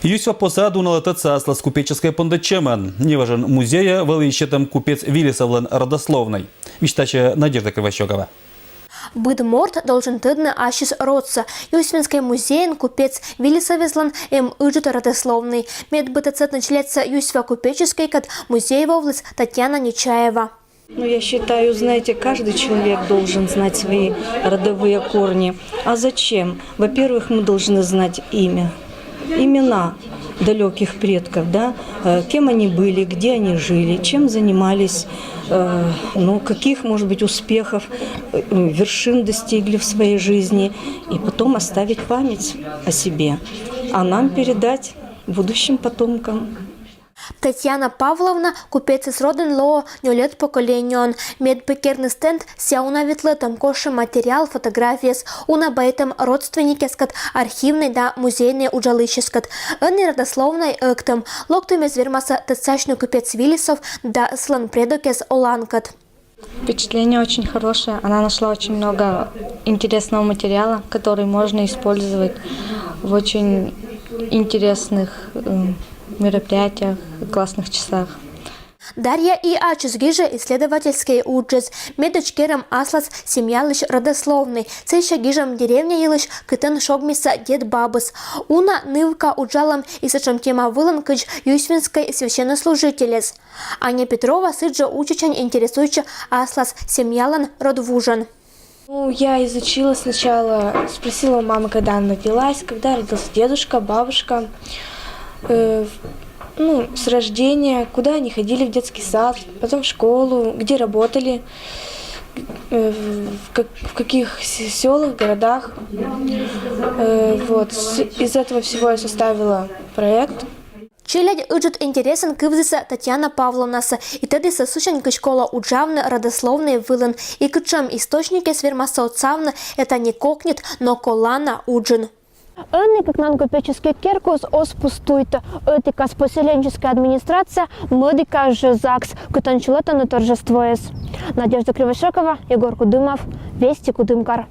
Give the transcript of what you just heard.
Юсьва посаду налетаться аслас купеческой пондачемен. Неважен музея, величетом купец Вилисовлен родословной. Вещтача Надежда Кривощекова. Быдморт должен тыдны ащис родца. Юсьминский музейн купец Вилисовезлан ыжит родословный. Медбытацетный члется Юсьва купеческой кат музеева власть Татьяна Нечаева. Ну, я считаю, знаете, каждый человек должен знать свои родовые корни. А зачем? Во-первых, мы должны знать имена далеких предков, да, кем они были, где они жили, чем занимались, каких, может быть, успехов, вершин достигли в своей жизни, и потом оставить память о себе, а нам передать будущим потомкам. Татьяна Павловна купец из роден лоо не лет поколенион. Медпекерный стенд сяуна ветлетом коши материал фотографии с унабайтом родственники скат архивной да музейной уджалыщи скат. Энный родословной эктом локтом из вермаса тецачный купец Вилисов да слан предокес Оланкат. Впечатление очень хорошее. Она нашла очень много интересного материала, который можно использовать в очень интересных мероприятиях, классных часах. Дарья и Ачузгиже исследовательский уджез. Медочкером аслас семья лишь родословный. Цейша гижем деревня елыш кытын шогмиса дед бабыс. Уна нывка уджалом и сачем тема выланкыч юсвинской священнослужителес. Аня Петрова сыджа учичань интересующа аслас семьялан родвужан. Я изучила сначала, спросила у мамы, когда она родилась, когда родился дедушка, бабушка. С рождения, куда они ходили в детский сад, потом в школу, где работали, в каких селах, городах. Из этого всего я составила проект. Челядь ыджут интересен кывзиса Татьяна Павловнаса, и тогда сосущенька школа уджавны родословный вылын, и кычам источники свермаса отцавны это не кокнет, но колана уджин. Энный, как нангопеческий керкус, оспустует этика с поселенческая администрация, медика же ЗАГС, кутанчулета на торжествует. Надежда Кривощекова, Егор Кудымов, Вести Кудымкар.